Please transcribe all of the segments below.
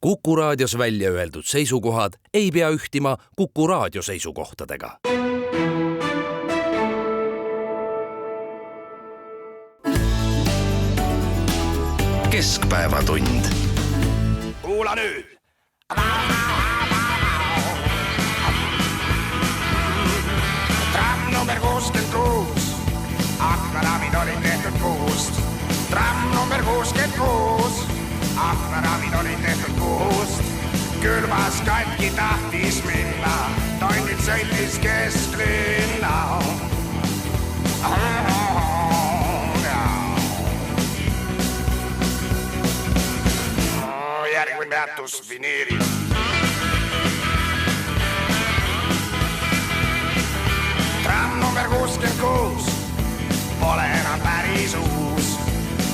Kuku Raadios välja öeldud seisukohad ei pea ühtima Kuku Raadio seisukohtadega. Keskpäevatund. Kuula nüüd. Tramm number 66. Aknaraamid olid tehtud kuust. Tramm number 66. Aknaraamid olid tehtud kuust. Külmas katki tahtis minna. Tonnid sõitis kesklinna. Järgmine peatus vineerib. Tramm number 66 pole enam päris uus.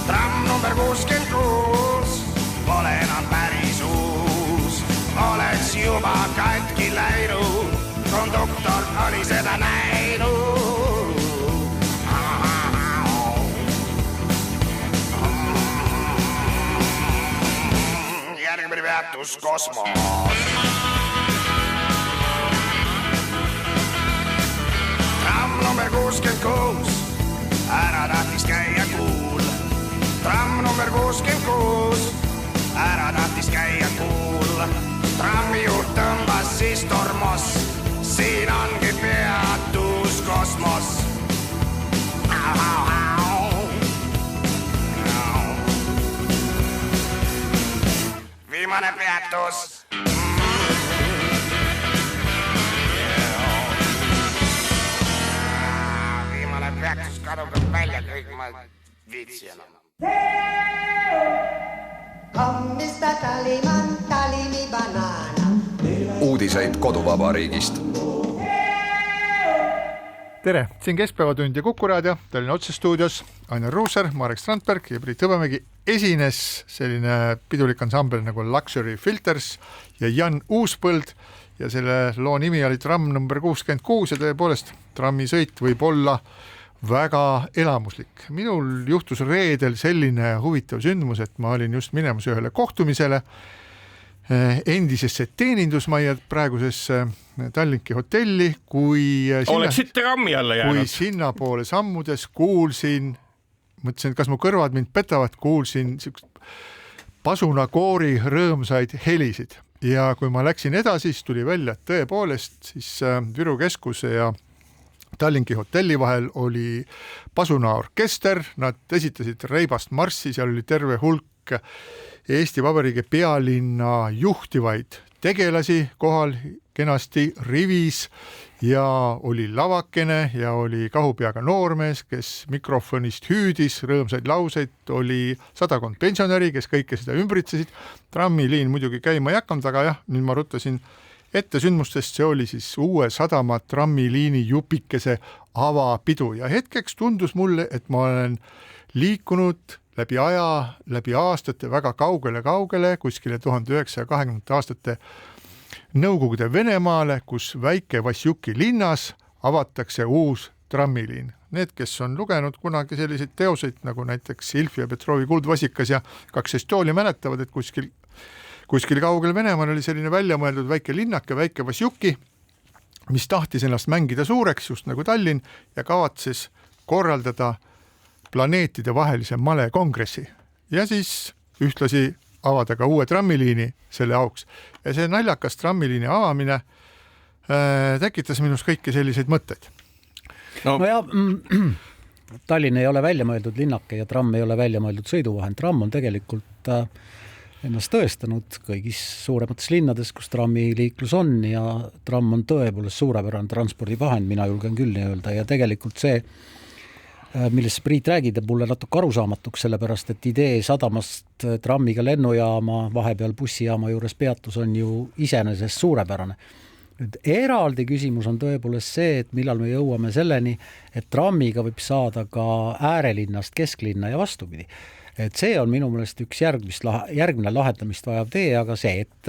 Tramm number 66 pole enam päris uus. Oleks juba katki läinud, konduktor oli seda näinud. Järgmine peatus kosmos. Tramm number 66 ära tahtis käia kuul. Tramm number 66 ära tahtis käia kuul. Trammijuht tõmbas siis tormos. Siin ongi peatus kosmos. Viimane peatus. Viimane peatus kadub välja, kõik ma viitsi enam. Uudiseid koduvabariigist. Tere, siin Keskpäevatund ja Kuku Raadio, Tallinna otsestuudios Ainar Ruussaar, Marek Strandberg ja Priit Hõbemägi. Esines selline pidulik ansambel nagu Luxury Filters ja Jan Uuspõld ja selle loo nimi oli Tramm number 66 ja tõepoolest trammisõit võib olla väga elamuslik. Minul juhtus reedel selline huvitav sündmus, et ma olin just minemas ühele kohtumisele endisesse teenindusmajja praegusesse Tallinki hotelli, kui oleksid trammi alla jäänud. Kui sinna poole sammudes kuulsin, mõtlesin, et kas mu kõrvad mind petavad, kuulsin pasunakoori rõõmsaid helisid. Ja kui ma läksin edasi, siis tuli välja, et tõepoolest siis Viru keskuse ja Tallinki hotelli vahel oli pasunaorkester, nad esitasid reibast marssi, seal oli terve hulk Eesti Vabariigi pealinna juhtivaid tegelasi kohal kenasti rivis ja oli lavakene ja oli kahupeaga noormees, kes mikrofonist hüüdis rõõmsaid lauseid, oli 100 pensionäri, kes kõike seda ümbritsesid. Trammiliin muidugi käima ei hakanud, aga jah, nüüd ma ruttasin ette sündmustest, see oli siis Uue Sadama trammiliini jupikese avapidu ja hetkeks tundus mulle, et ma olen liikunud läbi aja, läbi aastate väga kaugele, kuskile 1920 aastate Nõukogude Venemaale, kus väike Vassiuki linnas avatakse uus trammiliin. Need, kes on lugenud kunagi selliseid teoseid, nagu näiteks Ilfi ja Petrovi Kuldvasikas ja 2 Estolia mäletavad, et kuskil kaugel Venemaal oli selline välja mõeldud väike linnake, väike Vassiuki, mis tahtis ennast mängida suureks, just nagu Tallinn, ja kavatses korraldada planeetide vahelise malekongressi ja siis ühtlasi avada ka uue trammiliini selle auks. Ja see naljakas trammiliini avamine tekitas minus kõiki selliseid mõtteid. No ja Tallinn ei ole välja mõeldud linnake ja tramm ei ole välja mõeldud sõiduvahend. Tramm on tegelikult ennast tõestanud kõigis suuremates linnades, kus trammiliiklus on ja tramm on tõepoolest suurepärane transpordivahend, mina julgen küll nii öelda ja tegelikult see millest Priit räägid, mulle natuke arusaamatuks, sellepärast, et idee sadamast trammiga lennujaama, vahepeal bussijaama juures peatus on ju iseenesest suurepärane. Nüüd eraldi küsimus on tõepoolest see, et millal me jõuame selleni, et trammiga võib saada ka äärelinnast kesklinna ja vastupidi. Et see on minu meelest üks järgmine lahendamist vajav tee, aga see, et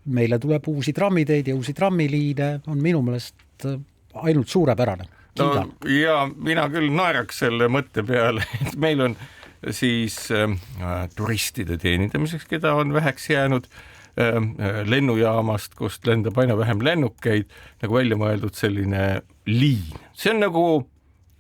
meile tuleb uusi trammiteid ja uusi trammiliine on minu meelest ainult suurepärane. No, ja mina küll naeraks selle mõtte peale, et meil on siis turistide teenindamiseks, keda on väheks jäänud, lennujaamast, kust lendab aina vähem lennukeid, nagu välja mõeldud selline liin. See on nagu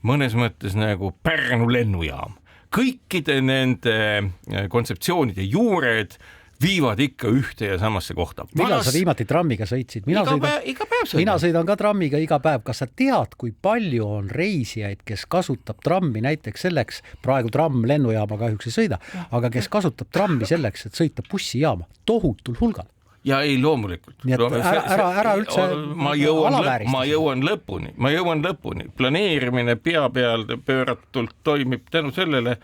mõnes mõttes nagu Pärnu lennujaam. Kõikide nende kontseptsioonide juured viivad ikka ühte ja samasse kohta. Millal sa viimati trammiga sõitsid? Mina sõidan ka trammiga iga päev. Kas sa tead, kui palju on reisijaid, kes kasutab trammi näiteks selleks, praegu tramm lennujaama kahjuks ei sõida, aga kes kasutab trammi selleks, et sõita bussijaama tohutul hulgal? Ja ei, loomulikult. Ära üldse ma jõuan lõpuni. Planeerimine pea peal pööratult toimib tänu sellele,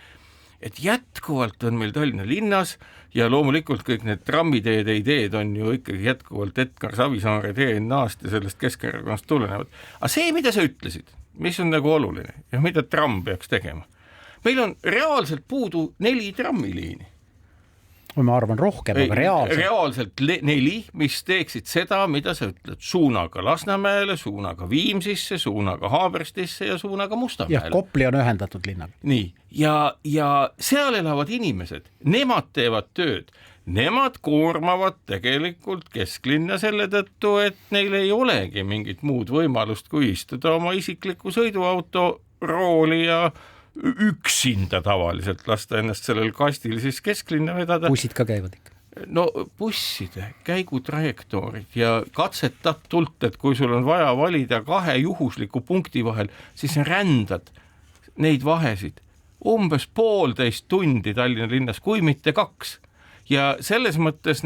et jätkuvalt on meil Tallinna linnas ja loomulikult kõik need trammiteede ideed on ju ikkagi jätkuvalt Edgar Savisaare DNA-st ja sellest Keskerakonnast tulenevad. Aga see, mida sa ütlesid, mis on nagu oluline ja mida tramm peaks tegema, meil on reaalselt puudu 4 trammiliini. Ma arvan rohkem, aga reaalselt 4, mis teeksid seda, mida sa ütled, suunaga Lasnamäele, suunaga Viimsisse, suunaga Haaberstisse ja suunaga Mustamäele. Ja Kopli on ühendatud linnaga. Nii, ja seal elavad inimesed, nemad teevad tööd, nemad koormavad tegelikult kesklinna selle tõttu, et neil ei olegi mingit muud võimalust kui istuda oma isikliku sõiduauto rooli ja üksinda tavaliselt lasta ennast sellel kastil siis kesklinna vedada. Bussid ka käivad ikka. No busside käigutrajektoorid ja katsetatult, et kui sul on vaja valida 2 juhusliku punkti vahel, siis rändad neid vahesid umbes 1,5 tundi Tallinna linnas, kui mitte 2. Ja selles mõttes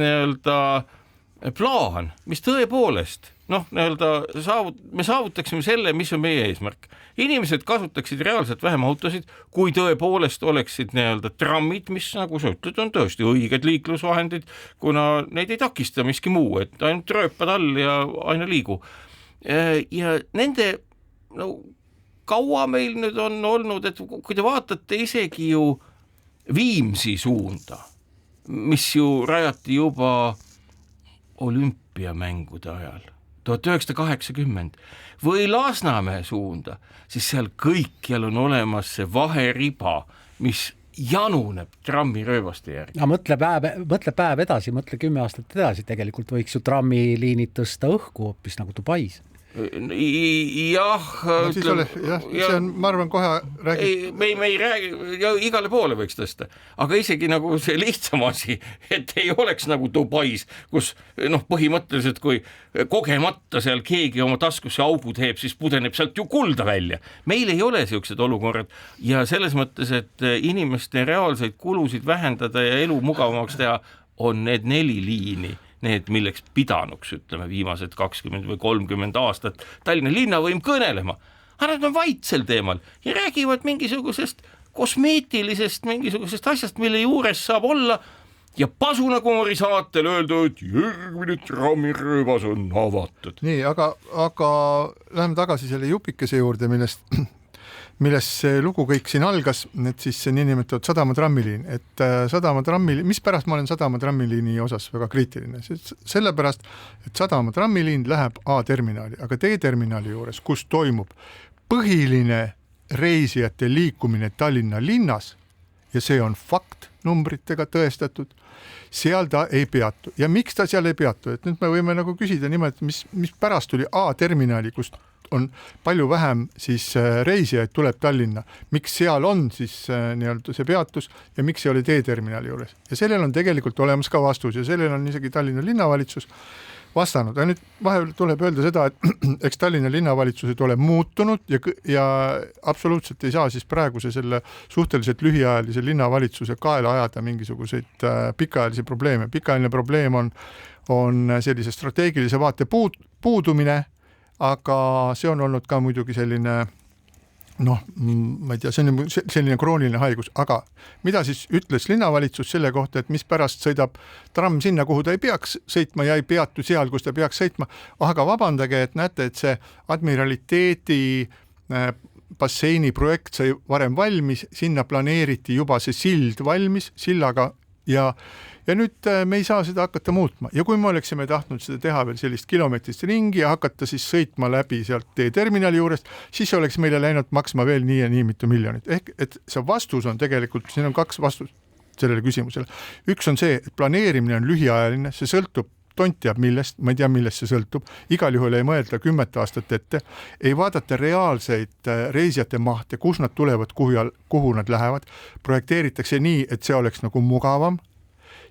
plaan, mis tõepoolest me saavutaksime selle, mis on meie eesmärk. Inimesed kasutaksid reaalselt vähem autosid, kui tõepoolest oleksid trammid, mis nagu sa ütled, on tõesti õiged liiklusvahendid, kuna neid ei takista miski muu, et ainult rööpad all ja aina liigu. Ja nende kaua meil nüüd on olnud, et kui te vaatate isegi ju Viimsi suunda, mis ju rajati juba olümpiamängude ajal 1980 või Lasnamäe suunda, siis seal kõikjal on olemas see vaheriba, mis januneb trammirööbaste järgi. Mõtle päev edasi, mõtle 10 aastat edasi, tegelikult võiks ju trammiliinid tõsta õhku hoopis nagu Dubais. Jah, see on, ma arvan, kohe räägib. Me ei räägi, igale poole võiks tõsta, aga isegi nagu see lihtsam asi, et ei oleks nagu Dubais, kus põhimõtteliselt, kui kogemata seal keegi oma taskusse augu teeb, siis pudeneb sealt ju kulda välja. Meil ei ole siuksed olukorrad ja selles mõttes, et inimeste reaalseid kulusid vähendada ja elu mugavamaks teha, on need 4 liini. Need, milleks pidanuks, ütleme, viimased 20 või 30 aastat Tallinna linnavõim kõnelema. Aga nad on vait sel teemal ja räägivad mingisugusest kosmeetilisest, mingisugusest asjast, mille juures saab olla ja Pasunakoori saatel öelda, et järgmine trammirööbas on avatud. Nii, aga läheme tagasi selle jupikese juurde, millest see lugu kõik siin algas, et siis see niinimetatud Sadama trammiliin, et Sadama trammiliin, mis pärast ma olen Sadama trammiliini osas väga kriitiline, sellepärast, et Sadama trammiliin läheb A-terminali, aga D-terminali juures, kus toimub põhiline reisijate liikumine Tallinna linnas ja see on fakt, numbritega tõestatud, seal ta ei peatu. Ja miks ta seal ei peatu? Et nüüd me võime nagu küsida nimelt, mis pärast tuli A-terminali, kust on palju vähem siis reisijaid tuleb Tallinna. Miks seal on siis see peatus ja miks ei ole D-terminali juures? Ja sellel on tegelikult olemas ka vastus ja sellel on isegi Tallinna linnavalitsus vastanud. Ja nüüd vahel tuleb öelda seda, et eks Tallinna linnavalitsused ole muutunud ja absoluutselt ei saa siis praeguse selle suhteliselt lühiajalise linnavalitsuse kaela ajada mingisuguseid pikaajalisi probleeme. Pikaajaline probleem on sellise strateegilise vaate puudumine, aga see on olnud ka muidugi selline, ma ei tea, see on selline krooniline haigus, aga mida siis ütles linnavalitsus selle kohta, et mis pärast sõidab tramm sinna, kuhu ta ei peaks sõitma ja ei peatu seal, kus ta peaks sõitma, aga vabandage, et näete, et see admiraliteedi basseini projekt sai varem valmis, sinna planeeriti juba see sild valmis, sillaga ja nüüd me ei saa seda hakata muutma. Ja kui me oleksime tahtnud seda teha veel sellist kilomeetrist ringi ja hakata siis sõitma läbi sealt terminali juurest, siis oleks meile läinud maksma veel nii ja nii mitu miljonit. Ehk et see vastus on tegelikult, siin on 2 vastust. sellele küsimusele. Üks on see, et planeerimine on lühiajaline, see sõltub tont teab millest, ma ei tea, millest see sõltub, igal juhul ei mõelda 10 aastat ette, ei vaadata reaalseid reisijate mahte, kus nad tulevad, kuhu nad lähevad, projekteeritakse nii, et see oleks nagu mugavam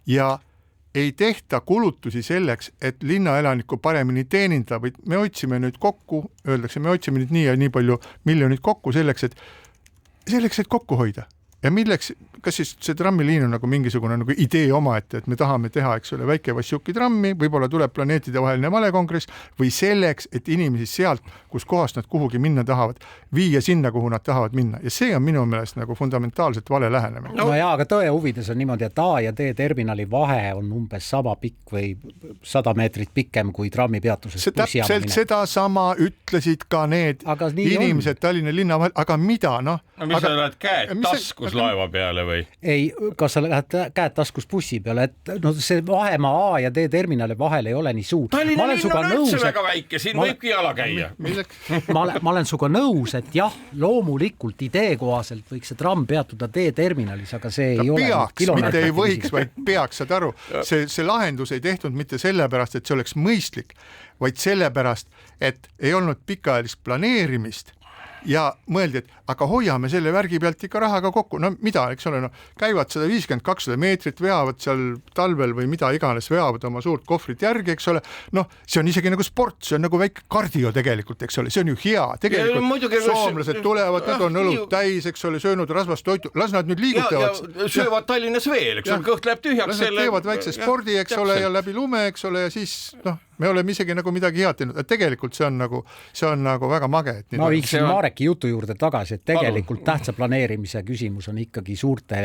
ja ei tehta kulutusi selleks, et linnaelanikku paremini teenindada, vaid me otsime nüüd kokku, öeldakse, me otsime nüüd nii ja nii palju miljonit kokku selleks, et kokku hoida. Ja milleks, kas siis see trammiliin on nagu mingisugune nagu idee omaette, et me tahame teha, eks ole, väike Vassiuki trammi, võib-olla tuleb planeetide vaheline valekongress või selleks, et inimesi sealt, kus kohast nad kuhugi minna tahavad, viia sinna, kuhu nad tahavad minna. Ja see on minu meelest nagu fundamentaalselt vale lähenemine. No jaa, aga tõe huvides on niimoodi, et A ja D terminali vahe on umbes sama pikk või 100 meetrit pikem kui trammipeatuses täpselt seda sama ütlesid ka need inimesed Tallinna linna vahel, aga mida, noh? No mis sa lähed käed taskus laeva peale või? Ei, kas sa lähed käed taskus bussi peale, et no see vahemaa A ja D terminali vahel ei ole nii suur. Tallinna linn on üldse väga väike, siin võibki jala käia. Ma olen suga nõus, et jah, loomulikult idee kohaselt võiks see tramm peatuda D terminalis, aga see ei ole peaks, mitte ei võiks, vaid peaks, saad aru. See lahendus ei tehtud mitte sellepärast, et see oleks mõistlik, vaid sellepärast, et ei olnud pikaajalist planeerimist ja mõeldi, et aga hoiame selle värgi pealt ikka rahaga kokku. No mida, eks ole, no, käivad 150-200 meetrit, veavad seal talvel või mida iganes, veavad oma suurt kohvrit järgi, eks ole. Noh, see on isegi nagu sport, see on nagu väike kardio tegelikult, eks ole, see on ju hea. Tegelikult soomlased tulevad, nad on õlut täis, eks ole, söönud rasvast toitu, las nad nüüd liigutavad. Ja söövad Tallinnas veel, eks ole, kõht läheb tühjaks. Las nad teevad väikse spordi, eks ole, ja läbi lume, eks ole, ja siis, noh, me oleme isegi nagu midagi head teinud, et tegelikult see on nagu väga mage. Et ma viiksin Mareki jutu juurde tagasi, et tegelikult tähtsa planeerimise küsimus on ikkagi suurte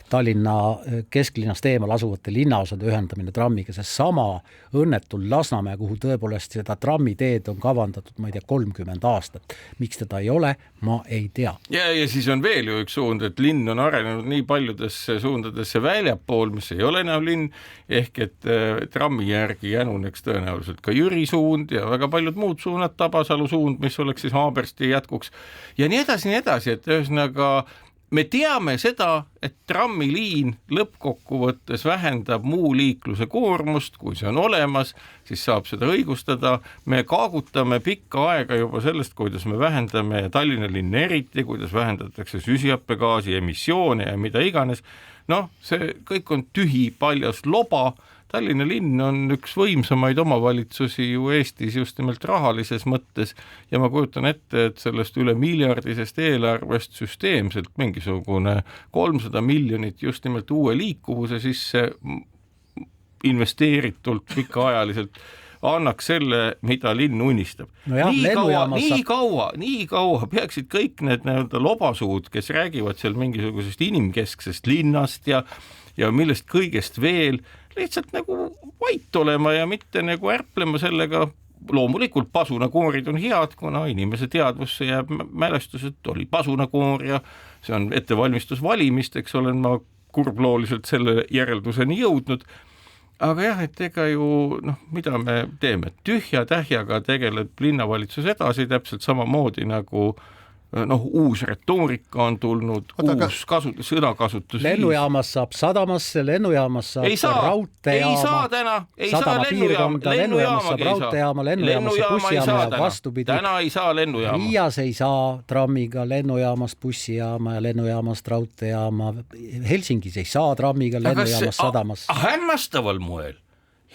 Tallinna kesklinnast eemal asuvate linnaosade ühendamine trammiga, see sama õnnetul Lasnamäe, kuhu tõepoolest seda trammiteed on kavandatud, ma ei tea, 30 aastat. Miks teda ei ole, ma ei tea. Ja siis on veel ju üks suund, et linn on arenenud nii paljudesse suundadesse väljapool, mis ei ole enam linn, ehk et trammi järgi jänuneks tõenäoliselt ka Jüri suund ja väga paljud muud suunad, Tabasalu suund, mis oleks siis Haabersti jätkuks ja nii edasi, et ühesõnaga me teame seda, et trammiliin lõppkokkuvõttes vähendab muu liikluse koormust, kui see on olemas, siis saab seda õigustada. Me kaagutame pikka aega juba sellest, kuidas me vähendame Tallinna linna eriti, kuidas vähendatakse süsihappegaasi emissioone ja mida iganes. Noh, see kõik on tühi paljas loba. Tallinna linn on üks võimsamaid omavalitsusi ju Eestis just nimelt rahalises mõttes ja ma kujutan ette, et sellest üle miljardisest eelarvest süsteemselt mingisugune 300 miljonit just nimelt uue liikuvuse sisse investeeritult pikaajaliselt annaks selle, mida linn unistab. No jah, nii kaua peaksid kõik need lobasuud, kes räägivad seal mingisugusest inimkesksest linnast ja millest kõigest veel, lihtsalt nagu vait olema ja mitte nagu ärplema sellega. Loomulikult pasunakoorid on head, kuna inimese teadvusse jääb mälestus, et oli pasunakoor ja see on ettevalmistus valimisteks, olen ma kurblooliselt selle järelduseni jõudnud. Aga jah, et ega ju, mida me teeme? Tühja tähjaga tegeleb linnavalitsus edasi täpselt samamoodi nagu uus retoorika on tulnud, uus sõnakasutus. Lennujaamas saab sadamasse, lennujaamas saab raudteejaama. Ei saa täna, ei saa lennujaamas saab raudteejaama, lennujaamas saab bussijaama ja vastupidi. Täna ei saa lennujaama. Riias ei saa trammiga lennujaamast bussijaama ja lennujaamast raudteejaama. Helsingis ei saa trammiga lennujaamast sadamasse. Hämmastaval moel.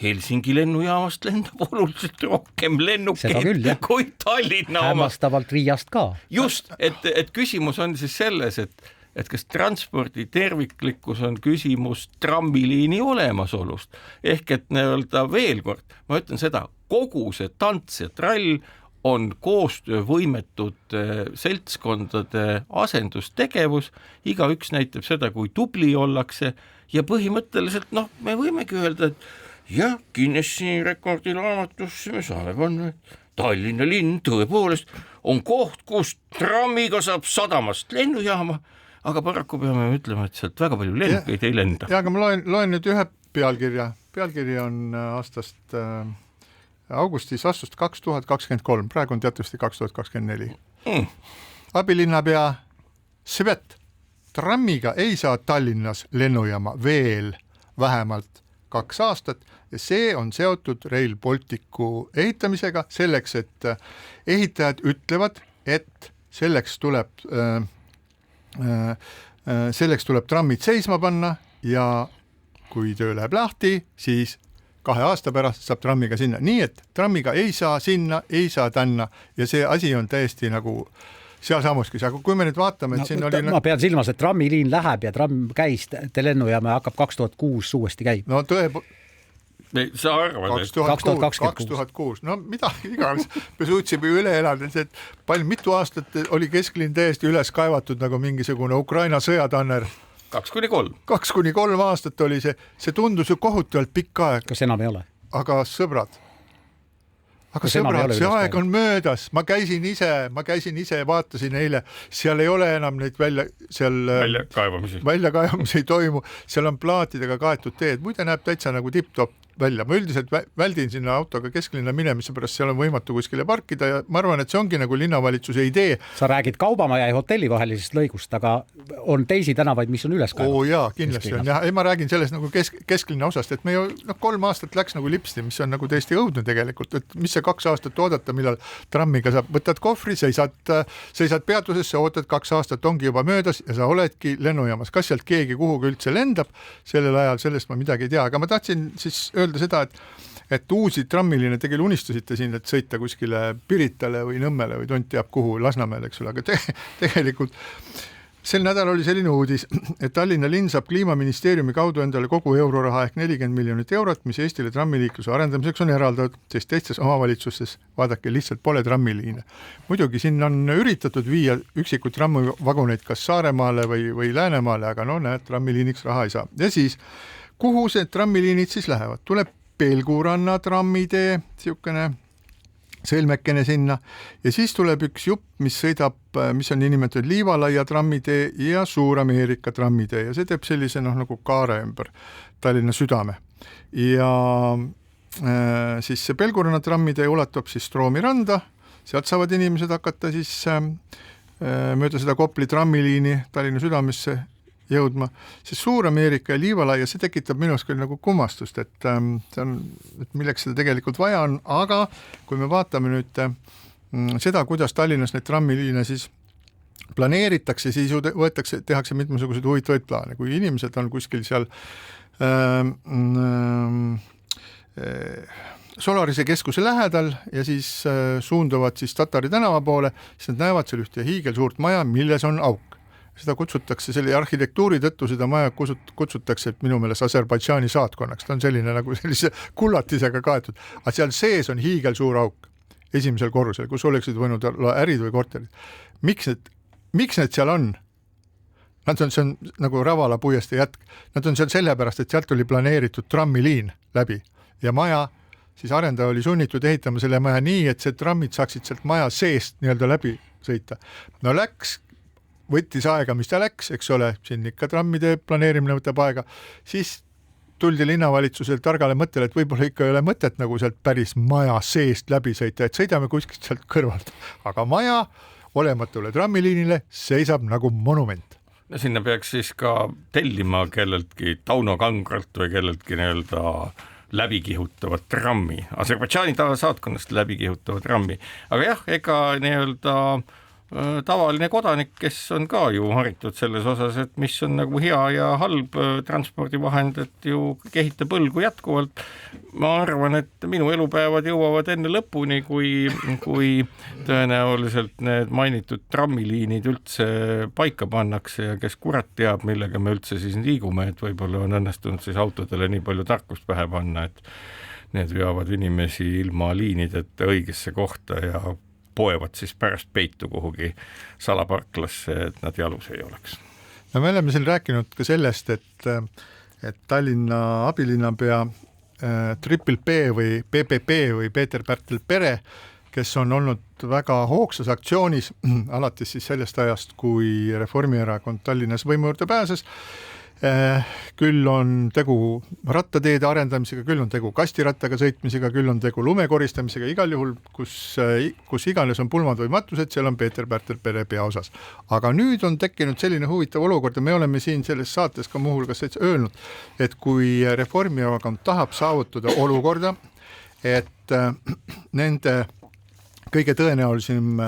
Helsingi lennujaamast lendab oluliselt rohkem lennukeid kui Tallinna oma. Hämmastavalt Riiast ka. Just, et küsimus on siis selles, et kas transpordi terviklikkus on küsimus trammiliini olemasolust. Ehk et veel kord, ma ütlen seda, kogu see tants ja trall on koostöövõimetud seltskondade asendustegevus, igaüks näitab seda, kui tubli ollakse ja põhimõtteliselt, me võimegi öelda, et ja Guinessi rekordilaamatusse me saame panna, et Tallinna linn tõepoolest on koht, kus trammiga saab sadamast lennujaama, aga paraku peame ütlema, et sealt väga palju lennukeid ei lenda. Ja, aga ma loen nüüd ühe pealkirja. Pealkiri on aastast augustis 2023, praegu on teatavasti 2024. Abilinnapea Svet trammiga ei saa Tallinnas lennujaama veel vähemalt 2 aastat ja see on seotud Rail Balticu ehitamisega selleks, et ehitajad ütlevad, et selleks tuleb trammid seisma panna ja kui töö läheb lahti, siis 2 aasta pärast saab trammiga sinna. Nii et trammiga ei saa sinna, ei saa tänna ja see asi on täiesti nagu seal samuskis, aga kui me nüüd vaatame, et siin oli... Ma pean silmas, et trammiliin läheb ja tramm käis lennujaama hakkab 2006 uuesti käib. No sa arvad, 2006. No mida iganes, me suutsime üle elada, et mitu aastat oli kesklinn täiesti üles kaevatud nagu mingisugune Ukraina sõjatanner. 2-3. 2-3 aastat oli see tundus ju kohutavalt pikk aeg. Kas enam ei ole? Aga sõbrad, see aeg on möödas, ma käisin ise ja vaatasin eile, seal ei ole enam neid väljakaevamisi ei toimu, seal on plaatidega kaetud teed, muide näeb täitsa nagu tipp-topp välja. Ma üldiselt väldin sinna autoga kesklinna minemise pärast, seal on võimatu kuskile parkida ja ma arvan, et see ongi nagu linnavalitsuse idee. Sa räägid Kaubamaja ja hotelli vahelisest lõigust, aga on teisi tänavaid, mis on üles kaevatud. Jaa, kindlasti on. Ja ma räägin sellest nagu kesklinna osast, et me ju 3 aastat läks nagu lipsti, mis on nagu täiesti õudne tegelikult, et mis see 2 aastat oodata, millal trammiga saab, võtad kohvri, seisad peatusesse, ootad 2 aastat, ongi juba möödas ja sa oledki lennujaamas. Kas sealt keegi kuhugi üldse lendab sellel ajal, sellest ma midagi ei tea, aga ma tahtsin siis öelda seda, et uusi trammiliine tegelikult unistasite siin, et sõita kuskile Piritale või Nõmmele või tont teab kuhu, Lasnamäele, eks ole, aga tegelikult sel nädal oli selline uudis, et Tallinna linn saab Kliimaministeeriumi kaudu endale kogu euroraha ehk 40 miljonit eurot, mis Eestile trammiliikluse arendamiseks on eraldatud, sest teistes omavalitsustes, vaadake, lihtsalt pole trammiliine. Muidugi siin on üritatud viia üksikud trammivaguneid kas Saaremaale või Läänemaale, aga no näed, trammiliiniks raha ei saa. Ja siis kuhu see trammiliinid siis lähevad? Tuleb Pelguranna trammitee, siukene sõlmekene sinna ja siis tuleb üks jupp, mis sõidab, mis on nimetatud Liivalaia trammitee ja Suur-Ameerika trammitee ja see teeb sellise nagu kaare ümber Tallinna südame. Ja siis see Pelguranna trammitee ulatub siis Stroomi randa, sealt saavad inimesed hakata siis mööda seda Kopli trammiliini Tallinna südamesse jõudma, see Suur-Ameerika ja Liivalaia, see tekitab minust küll nagu kummastust, et milleks seda tegelikult vaja on, aga kui me vaatame nüüd seda, kuidas Tallinnas neid trammiliine siis planeeritakse, siis tehakse mitmesuguseid huvitavaid plaane, kui inimesed on kuskil seal Solarise keskuse lähedal ja siis suunduvad siis Tatari tänava poole, siis nad näevad seal ühte hiigelsuurt maja, milles on auk. Seda kutsutakse selle arhitektuuri tõttu, seda maja kutsutakse minu meelest Aserbaidžaani saatkonnaks, ta on selline nagu sellise kullatisega kaetud, aga seal sees on hiigelsuur auk esimesel korrusel, kus oleksid võinud olla ärid või korterid. Miks need seal on? See on nagu Ravala puieste jätk, nad on seal sellepärast, et sealt oli planeeritud trammiliin läbi ja maja, siis arendaja oli sunnitud ehitama selle maja nii, et see trammid saaksid sealt maja seest nii-öelda läbi sõita. No võttis aega, mis ta läks, eks ole, siin ikka trammide planeerimine võtab aega, siis tuldi linnavalitsusel targale mõttele, et võib-olla ikka ei ole mõtet nagu sealt päris maja seest läbi sõita, et sõidame kuskilt sealt kõrvalt. Aga maja olematule trammiliinile seisab nagu monument. No sinna peaks siis ka tellima kelleltki Tauno Kangralt või kelleltki nii-öelda läbikihutavat trammi, Aserbaidžaani saatkonnast läbikihutavat trammi. Aga jah, ega nii-öelda tavaline kodanik, kes on ka ju haritud selles osas, et mis on nagu hea ja halb transpordivahend, et ju kehita põlgu jätkuvalt. Ma arvan, et minu elupäevad jõuavad enne lõpuni, kui tõenäoliselt need mainitud trammiliinid üldse paika pannakse ja kes kurat teab, millega me üldse siis liigume, et võib-olla on õnnestunud siis autodele nii palju tarkust pähe panna, et need veavad inimesi ilma liinideta õigesse kohta ja poevad siis pärast peitu kuhugi salaparklasse, et nad jalus ei oleks. No me oleme siin rääkinud ka sellest, et Tallinna abilinnapea Triple P või PPP või Peeter-Pärtel Pere, kes on olnud väga hoogsas aktsioonis alates siis sellest ajast, kui Reformierakond Tallinnas võimu juurde pääses, küll on tegu rattateede arendamisega, küll on tegu kastirattaga sõitmisega, küll on tegu lume koristamisega, igal juhul, kus iganes on pulmad või matused, seal on Peeter-Pärtel Pere peaosas. Aga nüüd on tekkinud selline huvitav olukord ja me oleme siin selles saates ka muuhulgas öelnud, et kui Reformierakond tahab saavutada olukorda, et nende kõige tõenäolisem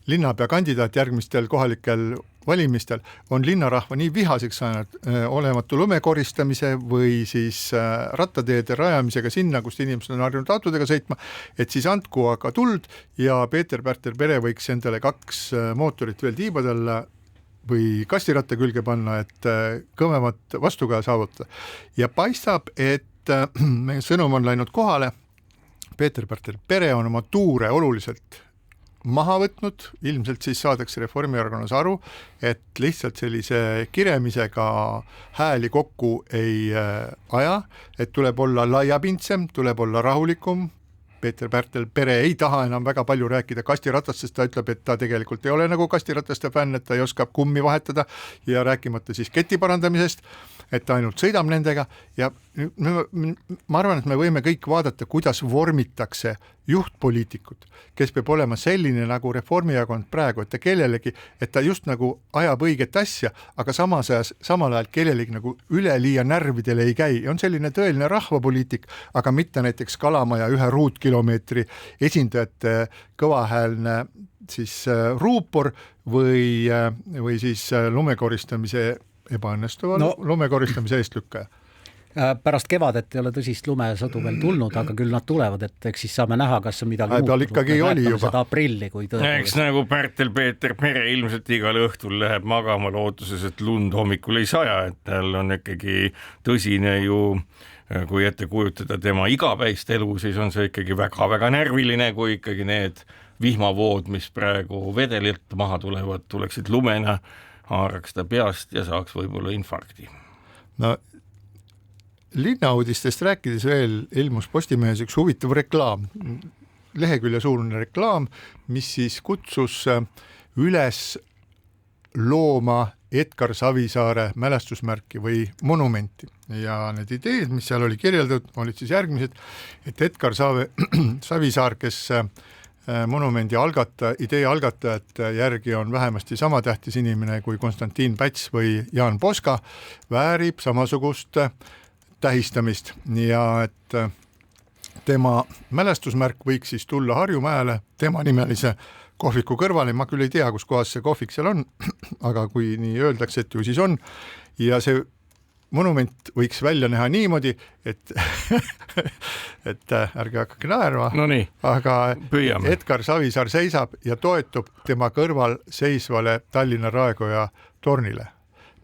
linnapea kandidaat järgmistel kohalikel valimistel on linnarahva nii vihaseks saanud olematu lume koristamise või siis rattateede rajamisega sinna, kust inimesed on harjunud autodega sõitma, et siis andku aga tuld ja Peeter-Pärtel Pere võiks endale 2 mootorit veel tiibadele või kastiratta külge panna, et kõvemat vastukaja saavutada. Ja paistab, et meie sõnum on läinud kohale, Peeter-Pärtel Pere on oma tuure oluliselt maha võtnud, ilmselt siis saadakse Reformierakonnas aru, et lihtsalt sellise kiremisega hääli kokku ei aja, et tuleb olla laiapindsem, tuleb olla rahulikum. Peeter-Pärtel Pere ei taha enam väga palju rääkida kastiratast, sest ta ütleb, et ta tegelikult ei ole nagu kastirataste fänn, et ta ei oska kummi vahetada ja rääkimata siis keti parandamisest, et ta ainult sõidab nendega ja ma arvan, et me võime kõik vaadata, kuidas vormitakse juhtpoliitikut, kes peab olema selline nagu Reformierakond praegu, et ta kellelegi, et ta just nagu ajab õiget asja, aga samal ajal kellelegi nagu üleliia närvidele ei käi. On selline tõeline rahvapoliitik, aga mitte näiteks Kalamaja 1 ruutkilomeetri esindajate kõvahäälne siis ruupor või siis lumekoristamise ebaõnnestuva lumekoristamise eestlükkaja. Pärast kevadet ei ole tõsist lumesõdu veel tulnud, aga küll nad tulevad, et eks siis saame näha, kas on midagi muutunud. Ikkagi oli juba. Seda aprilli, kui eks nagu Pärtel-Peeter Pere ilmselt igal õhtul läheb magama lootuses, et lund hommikul ei saja, et tal on ikkagi tõsine ju, kui ette kujutada tema igapäist elu, siis on see ikkagi väga-väga närviline, kui ikkagi need vihmavood, mis praegu vedelilt maha tulevad, tuleksid lumena, haaraks ta peast ja saaks võib-olla infarkti. No linnauudistest rääkides veel ilmus Postimehes üks huvitav reklaam, lehekülje suurune reklaam, mis siis kutsus üles looma Edgar Savisaare mälestusmärki või monumenti. Ja need ideed, mis seal oli kirjeldatud, olid siis järgmised, et Edgar Savisaar, kes monumendi idee algatajate järgi on vähemasti sama tähtis inimene kui Konstantin Päts või Jaan Poska, väärib samasugust tähistamist ja et tema mälestusmärk võiks siis tulla Harjumäele tema nimelise kohviku kõrvale, ma küll ei tea, kus kohas see kohvik seal on, aga kui nii öeldakse, et ju siis on ja see monument võiks välja näha niimoodi, et et ärge hakake naerma, aga püüame. Edgar Savisaar seisab ja toetub tema kõrval seisvale Tallinna Raekoja tornile,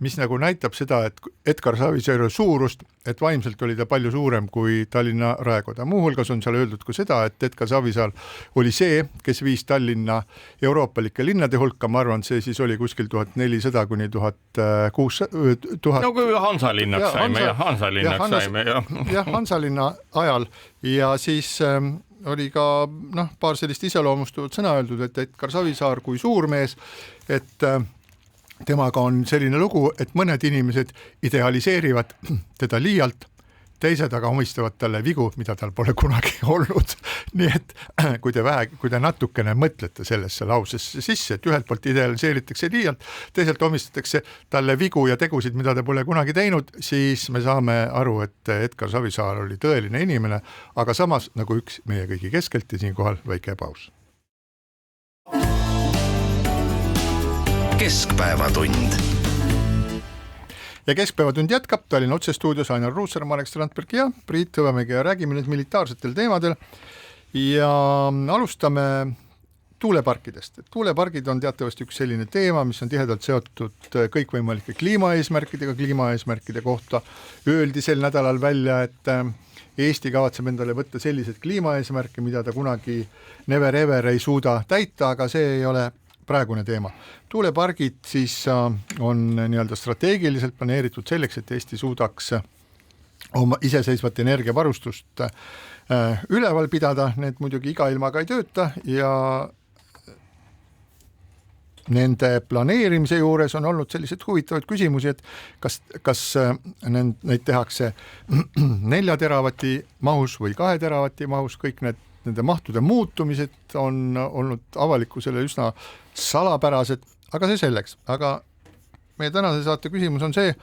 mis nagu näitab seda, et Edgar Savisaare suurust, et vaimselt oli ta palju suurem kui Tallinna Raekoda. Muuhulgas on seal öeldud ka seda, et Edgar Savisaar oli see, kes viis Tallinna euroopalike linnade hulka, ma arvan, see siis oli kuskil 1400 kuni 1600. No kui Hansalinnaks saime. Jah, Hansalinna ajal ja siis oli ka paar sellist iseloomustuvat sõna öeldud, et Edgar Savisaar kui suurmees, et temaga on selline lugu, et mõned inimesed idealiseerivad teda liialt, teised aga omistavad talle vigu, mida tal pole kunagi olnud. Nii et kui te natukene mõtlete sellesse lausesse sisse, et ühelt poolt idealiseeritakse liialt, teiselt omistatakse talle vigu ja tegusid, mida ta pole kunagi teinud, siis me saame aru, et Edgar Savisaar oli tõeline inimene, aga samas nagu üks meie kõigi keskelt ja siinkohal väike paus. Keskpäevatund. Ja Keskpäevatund jätkab, Tallinna otsestuudios Ainar Ruussaar, Marek Strandberg ja Priit Hõbemägi ja räägime nüüd militaarsetel teemadel ja alustame tuuleparkidest. Tuulepargid on teatavasti üks selline teema, mis on tihedalt seotud kõikvõimalike kliimaeesmärkide kohta. Öeldi sel nädalal välja, et Eesti kavatseb endale võtta sellised kliimaeesmärke, mida ta kunagi never ever ei suuda täita, aga see ei ole praegune teema. Tuulepargid siis on nii-öelda strateegiliselt planeeritud selleks, et Eesti suudaks oma iseseisvat energiavarustust üleval pidada, need muidugi iga ilmaga ei tööta ja nende planeerimise juures on olnud sellised huvitavad küsimusi, et kas neid tehakse 4 teravati mahus või 2 teravati mahus, kõik nende mahtude muutumised on olnud avalikkusele üsna salapärased, aga see selleks. Aga meie tänase saate küsimus on see,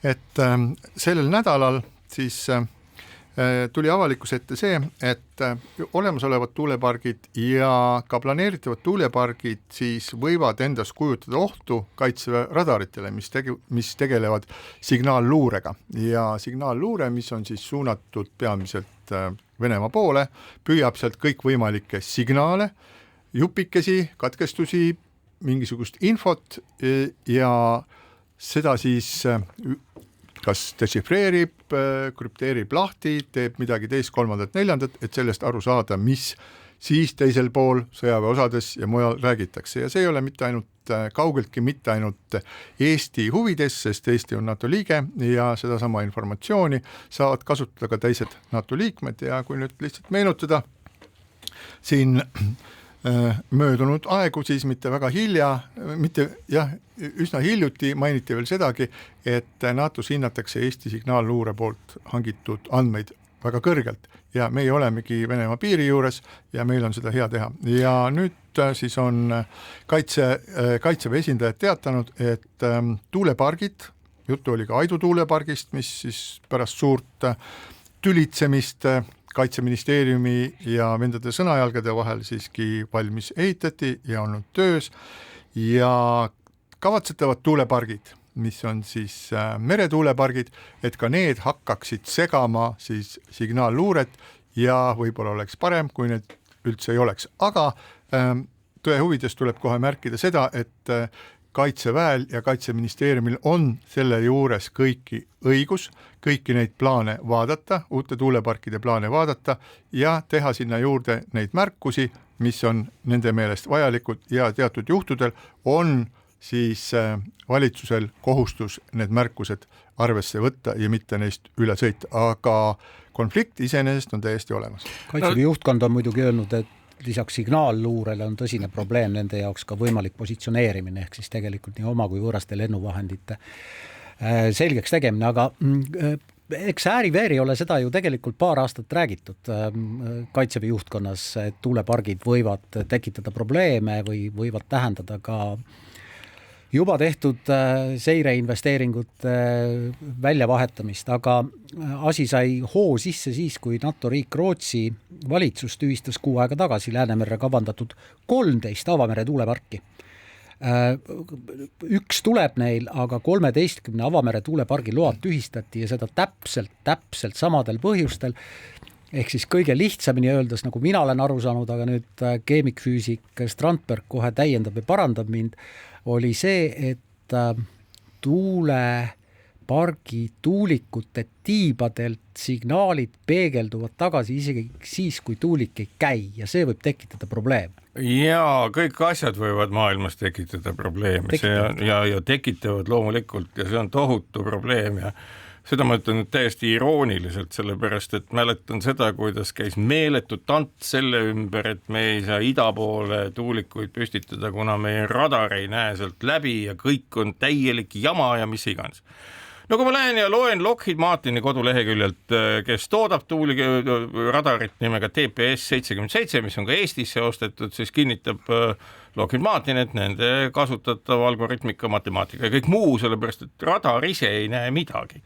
et sellel nädalal siis tuli avalikkuse ette see, et olemasolevad tuulepargid ja ka planeeritavad tuulepargid siis võivad endas kujutada ohtu Kaitseväe radaritele, mis tegelevad signaalluurega. Ja signaalluure, mis on siis suunatud peamiselt Venemaa poole, püüab sealt kõikvõimalikke signaale, jupikesi, katkestusi, mingisugust infot ja seda siis kas dešifreerib, krüpteerib lahti, teeb midagi teist, 3., 4., et sellest aru saada, mis siis teisel pool sõjaväeosades ja mujal räägitakse. Ja see ei ole mitte ainult kaugeltki mitte ainult Eesti huvides, sest Eesti on NATO liige ja sedasama informatsiooni saavad kasutada ka teised NATO liikmed. Ja kui nüüd lihtsalt meenutada siin möödunud aegu, siis mitte väga hilja, üsna hiljuti mainiti veel sedagi, et NATOs hinnatakse Eesti signaalluure poolt hangitud andmeid väga kõrgelt ja meie olemegi Venemaa piiri juures ja meil on seda hea teha. Ja nüüd siis on Kaitseväe esindajad teatanud, et tuulepargid, juttu oli ka Aidu tuulepargist, mis siis pärast suurt tülitsemist Kaitseministeeriumi ja vendade sõnajalgade vahel siiski valmis ehitati ja on nüüd töös ja kavatsetavad tuulepargid, mis on siis meretuulepargid, et ka need hakkaksid segama siis signaalluuret ja võib-olla oleks parem, kui need üldse ei oleks. Aga tõe huvides tuleb kohe märkida seda, et Kaitseväel ja Kaitseministeeriumil on selle juures kõiki neid plaane vaadata, uute tuuleparkide plaane vaadata ja teha sinna juurde neid märkusi, mis on nende meelest vajalikud ja teatud juhtudel on siis valitsusel kohustus need märkused arvesse võtta ja mitte neist üle sõita, aga konflikt iseenesest on täiesti olemas. Kaitseväe juhtkond on muidugi öelnud, et lisaks signaalluurele on tõsine probleem nende jaoks ka võimalik positsioneerimine, ehk siis tegelikult nii oma kui võõraste lennuvahendite selgeks tegemine, aga eks ääri-veeri ole seda ju tegelikult paar aastat räägitud Kaitseväe juhtkonnas, et tuulepargid võivad tekitada probleeme või võivad tähendada ka juba tehtud seireinvesteeringute väljavahetamist, aga asi sai hoo sisse siis, kui NATO riik Rootsi valitsus tühistas 6 aega tagasi Läänemerre kavandatud 13 avamere tuuleparki. Üks tuleb neil, aga 13 avamere tuulepargi load tühistati ja seda täpselt samadel põhjustel. Ehk siis kõige lihtsamini öeldes, nagu mina olen aru saanud, aga nüüd keemikfüüsik Strandberg kohe täiendab ja parandab mind, oli see, et tuulepargi tuulikute tiibadelt signaalid peegelduvad tagasi isegi siis, kui tuulik ei käi ja see võib tekitada probleeme. Jaa, kõik asjad võivad maailmas tekitada probleeme ja tekitavad loomulikult ja see on tohutu probleem ja seda ma ütlen nüüd täiesti irooniliselt, sellepärast et mäletan seda, kuidas käis meeletu tants selle ümber, et me ei saa ida poole tuulikuid püstitada, kuna meie radar ei näe sealt läbi ja kõik on täielik jama ja mis iganes. No kui ma lähen ja loen Lockheed Martini koduleheküljelt, kes toodab radarit nimega TPS-77, mis on ka Eestisse ostetud, siis kinnitab Lockheed Martin, et nende kasutatav algoritmika, matemaatika ja kõik muu, sellepärast et radar ise ei näe midagi.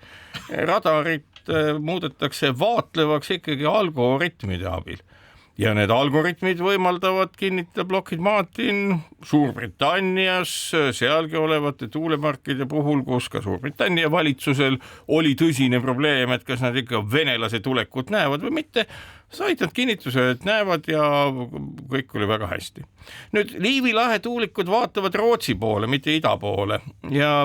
Radarit muudetakse vaatlevaks ikkagi algoritmide abil. Ja need algoritmid võimaldavad, kinnitab Lockheed Martin, Suurbritannias sealgi olevate tuuleparkide puhul, kus ka Suurbritannia valitsusel oli tõsine probleem, et kas nad ikka venelase tulekut näevad või mitte, said nad kinnituse, et näevad ja kõik oli väga hästi. Nüüd Liivi lahe tuulikud vaatavad Rootsi poole, mitte ida poole ja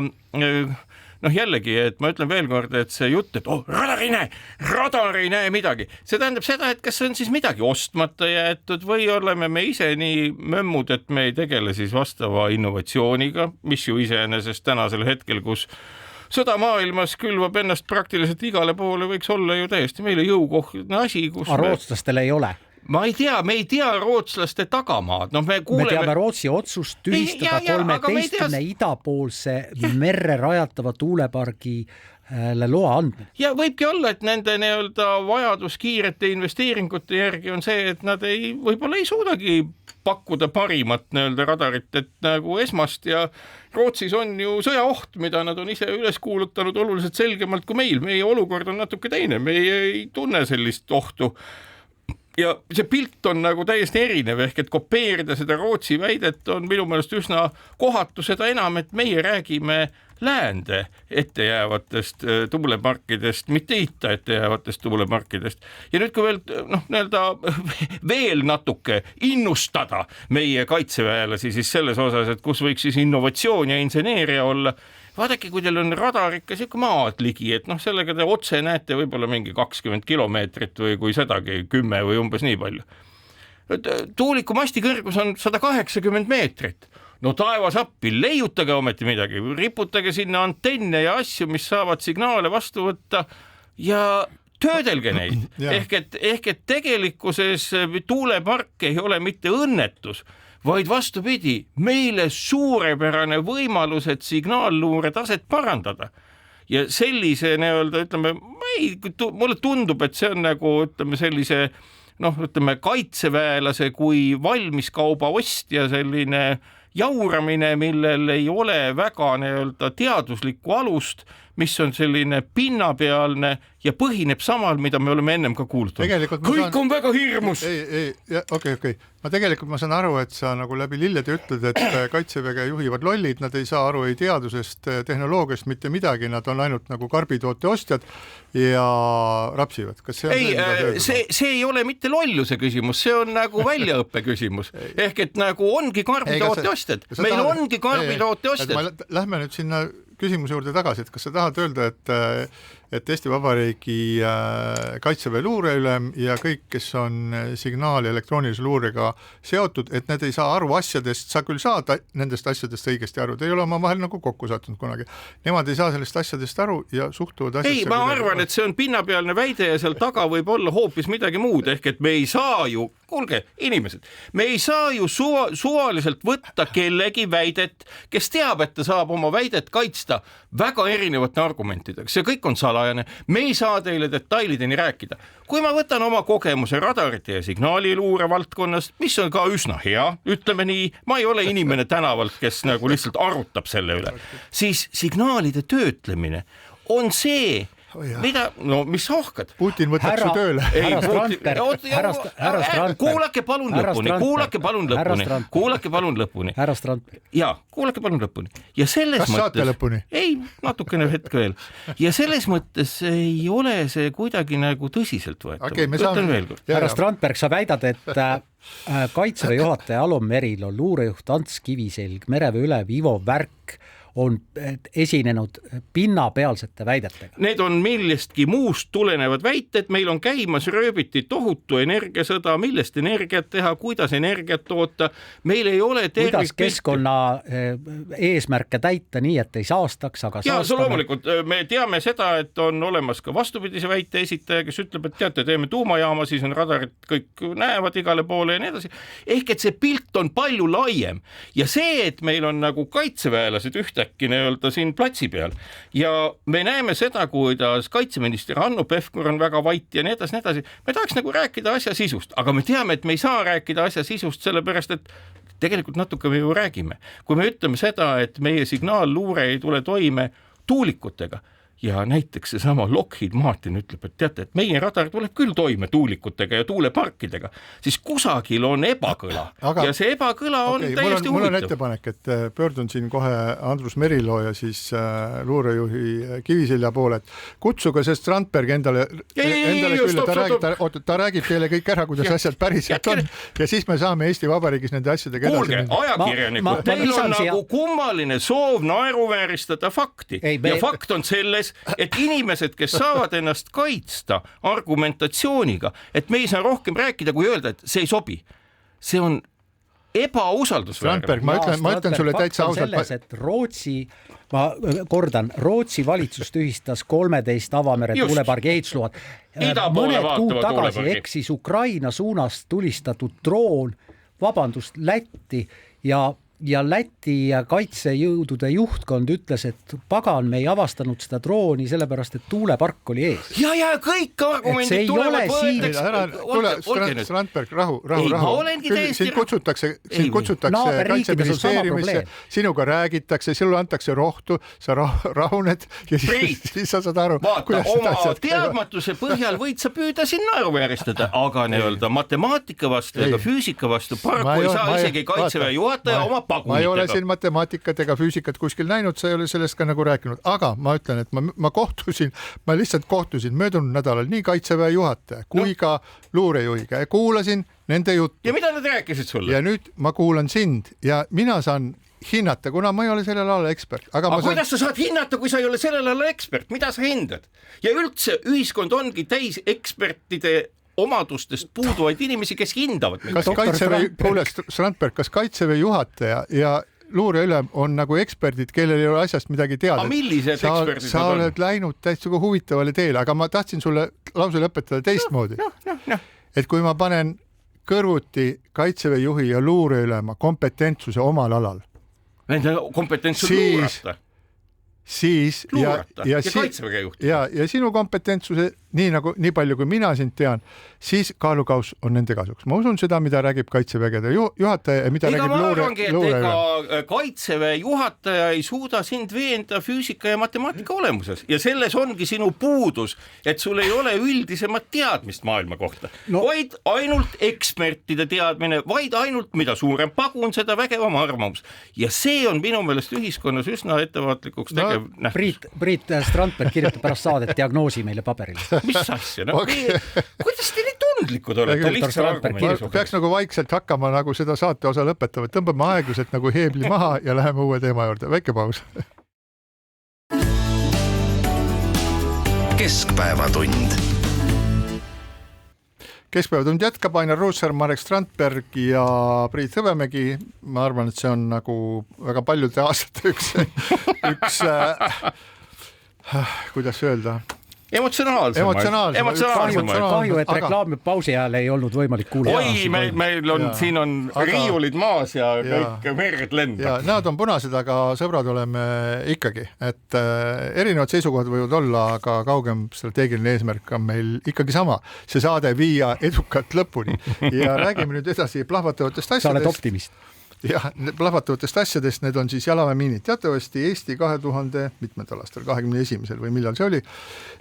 jällegi, et ma ütlen veel kord, et see jutt, et radar ei näe midagi. See tähendab seda, et kas on siis midagi ostmata jäetud või oleme me ise nii mömmud, et me ei tegele siis vastava innovatsiooniga, mis ju iseenesest tänasel hetkel, kus sõda maailmas külvab ennast praktiliselt igale poole, võiks olla ju täiesti meile jõukohne asi. Rootslastel ei ole. ma ei tea, me ei tea rootslaste tagamaad. No, me teame Rootsi otsust tühistada 13 idapoolse merre rajatava tuulepargi loa andmine. Ja võibki olla, et nende vajadus kiirete investeeringute järgi on see, et nad võib-olla ei suudagi pakkuda parimat radarit, et nagu esmast ja Rootsis on ju sõjaoht, mida nad on ise üles kuulutanud oluliselt selgemalt kui meil. Meie olukord on natuke teine, me ei tunne sellist ohtu. Ja see pilt on nagu täiesti erinev, ehk et kopeerida seda Rootsi väidet on minu meelest üsna kohatu, seda enam, et meie räägime läände ette jäävatest tuuleparkidest, mitte itta ette jäävatest tuuleparkidest. Ja nüüd kui veel natuke innustada meie kaitseväelasi siis selles osas, et kus võiks siis innovatsioon ja inseneeria olla, vaadake, kui teil on radar ikka siuke maad ligi, et sellega te otse näete võib-olla mingi 20 kilomeetrit või kui sedagi 10 või umbes nii palju. Tuuliku masti kõrgus on 180 meetrit. No taevas appi, leiutage ometi midagi, riputage sinna antenne ja asju, mis saavad signaale vastu võtta ja töödelge neid. Ehk et tegelikkuses tuulepark ei ole mitte õnnetus, vaid vastupidi, meile suurepärane võimalus, et signaalluure taset parandada. Ja sellise mulle tundub, et see on nagu sellise kaitseväelase kui valmiskauba ostja selline jauramine, millel ei ole väga teaduslikku alust, mis on selline pinnapealne ja põhineb samal, mida me oleme ennem ka kuulutanud. Kõik on väga hirmus. Okei. Ma saan aru, et sa nagu läbi lillede ütled, et kaitseväge juhivad lollid, nad ei saa aru ei teadusest, tehnoloogiast, mitte midagi, nad on ainult nagu karbitoote ostjad ja rapsivad. Kas see ei ole mitte lolluse küsimus, see on nagu väljaõppe küsimus. Ehk et nagu ongi karbitoote ostjad. Meil ongi karbitoote ostjad. Lähme nüüd sinna küsimuse juurde tagasi, et kas sa tahad öelda, et Eesti Vabariigi kaitseväe luureülem ja kõik, kes on signaali elektroonilise luurega seotud, et need ei saa aru asjadest, sa küll saad nendest asjadest õigesti aru, te ei ole oma vahel nagu kokku sattunud kunagi. Nemad ei saa sellest asjadest aru ja suhtuvad asjasse. Ei, ma arvan, et see on pinnapealne väide ja seal taga võib olla hoopis midagi muud, ehk et me ei saa ju, kuulge, inimesed, me ei saa ju suvaliselt võtta kellegi väidet, kes teab, et ta saab oma väidet kaitsta väga erinevate argumentidega. See kõik on salajane. Me ei saa teile detailideni rääkida. Kui ma võtan oma kogemuse radarite ja signaaliluure valdkonnast, mis on ka üsna hea, ütleme nii, ma ei ole inimene tänavalt, kes nagu lihtsalt arutab selle üle, siis signaalide töötlemine on see, mida, mis ohkad? Putin võtab su tööle. Kuulake palun lõpuni. Härra Strandberg. Ja, kuulake palun lõpuni. Ja selles kas mõttes, saate lõpuni? Ei, natukene hetk veel. Ja selles mõttes ei ole see kuidagi nagu tõsiselt võetav. Okay, härra Strandberg, sa väidad, et kaitseväe juhataja Alon Meril on luurejuht Ants Kiviselg, mereväe ülev Ivo Värk on esinenud pinnapealsete väidetega. Need on millestki muust tulenevad väited, meil on käimas rööbiti tohutu energiasõda, millest energiat teha, kuidas energiat toota, meil ei ole kuidas keskkonna eesmärke täita nii, et ei saastaks, aga saastame. Ja, loomulikult, me teame seda, et on olemas ka vastupidise väite esitaja, kes ütleb, et teate, teeme tuumajaama, siis on radarid kõik näevad igale poole ja nii edasi. Ehk et see pilt on palju laiem ja see, et meil on nagu kaitseväelased ühte siin platsi peal ja me näeme seda, kuidas kaitseminister Hanno Pevkur on väga vait ja nii edasi. Me tahaks nagu rääkida asja sisust, aga me teame, et me ei saa rääkida asja sisust, sellepärast et tegelikult natuke me ju räägime. Kui me ütleme seda, et meie signaalluure ei tule toime tuulikutega ja näiteks seesama Lockheed Martin ütleb, et teate, et meie radar tuleb küll toime tuulikutega ja tuuleparkidega, siis kusagil on ebakõla ja see ebakõla on täiesti huvitav. Mul on ettepanek, et pöördun siin kohe Andrus Meriloo ja siis luurejuhi Kiviselja poole, et kutsuge see Strandberg endale küll, ta räägib teile kõik ära, kuidas asjad päriselt on ja siis me saame Eesti Vabariigis nende asjadega edasi minna. Ajakirjanikud, teil on nagu kummaline soov naeruvääristada fakti ja fakt on selles, et inimesed, kes saavad ennast kaitsta argumentatsiooniga, et me ei saa rohkem rääkida, kui öelda, et see ei sobi. See on ebausaldusväärne. Ma ütlen sulle täitsa ausalt. Rootsi valitsus tühistas 13 avamere tuulepargi ehitusluvad. Idapoole mõned kuud vaatava tagasi tuulepargi. eksis Ukraina suunast tulistatud droon, Lätti ja Läti kaitsejõudude juhtkond ütles, et pagan, me ei avastanud seda drooni sellepärast, et tuulepark oli ees. Ja kõik argumendid tulevad võetakse. Strandberg, rahu. Sind kutsutakse kaitseministeeriumisse, sinuga räägitakse, sulle antakse rohtu, sa rahuned ja siis sa saad aru. Vaata, oma teadmatuse põhjal võid sa püüda siin naeruvääristada, aga nii-öelda matemaatika vastu ega füüsika vastu paraku ei saa isegi kaitseväe juhataja oma ma ei ole siin matemaatikat ega füüsikat kuskil näinud, sa ei ole sellest ka nagu rääkinud, aga ma ütlen, et ma lihtsalt kohtusin möödunud nädalal nii kaitseväe juhataja kui ka luurejuhiga ja kuulasin nende juttu. Ja mida nad rääkisid sulle? Ja nüüd ma kuulan sind ja mina saan hinnata, kuna ma ei ole sellel alal ekspert. Aga kuidas sa saad hinnata, kui sa ei ole sellel alal ekspert? Mida sa hindad? Ja üldse ühiskond ongi täis ekspertide omadustest puuduvaid inimesi, kes hindavad. Kas kaitseväe juhataja ja luureülem on nagu eksperdid, kellel ei ole asjast midagi teada? Aga millised eksperdid sa oled läinud täitsa huvitavale teele, aga ma tahtsin sulle lause lõpetada teistmoodi. Et kui ma panen kõrvuti kaitseväe juhi ja luureülema kompetentsuse omal alal. Nende kompetentsus luurata. Siis ja sinu kompetentsuse nii palju kui mina sind tean, siis kaalukaus on nende kasuks. Ma usun seda, mida räägib kaitsevägede juhataja ja mida räägib luureülem. Kaitseväe juhataja ei suuda sind veenda füüsika ja matemaatika olemuses ja selles ongi sinu puudus, et sul ei ole üldisemat teadmist maailma kohta, vaid ainult ekspertide teadmine, vaid ainult mida suurem pagun, seda vägevam arvamus. Ja see on minu meelest ühiskonnas üsna ettevaatlikuks tegev nähtus. Priit Strandberg kirjutab pärast saadet diagnoosi meile paberile. Mis asja? Kuidas te nii tundlikud olete? Peaks nagu vaikselt hakkama nagu seda saate osa lõpetama. Tõmbame aegluselt nagu heebli maha ja läheme uue teema juurde. Väike paus. Keskpäevatund. Keskpäevatund jätkab, Ainar Ruussaar, Marek Strandberg ja Priit Hõbemägi. Ma arvan, et see on nagu väga paljude aastate üks kuidas öelda? Emotsionaalsem. Kahju, et reklaamipausi ajal ei olnud võimalik kuulata. Oi, meil on, siin on riiulid maas ja kõik merd lendab. Ja nad on punased, aga sõbrad oleme ikkagi, et erinevad seisukohad võivad olla, aga kaugem strateegiline eesmärk on meil ikkagi sama. See saade viia edukalt lõpuni ja räägime nüüd edasi plahvatavatest asjadest. Sa oled optimist. Jah, plahvatavatest asjadest, need on siis jalaväemiinid. Teatavasti Eesti 2000 mitmendal aastal, 21. või millal see oli,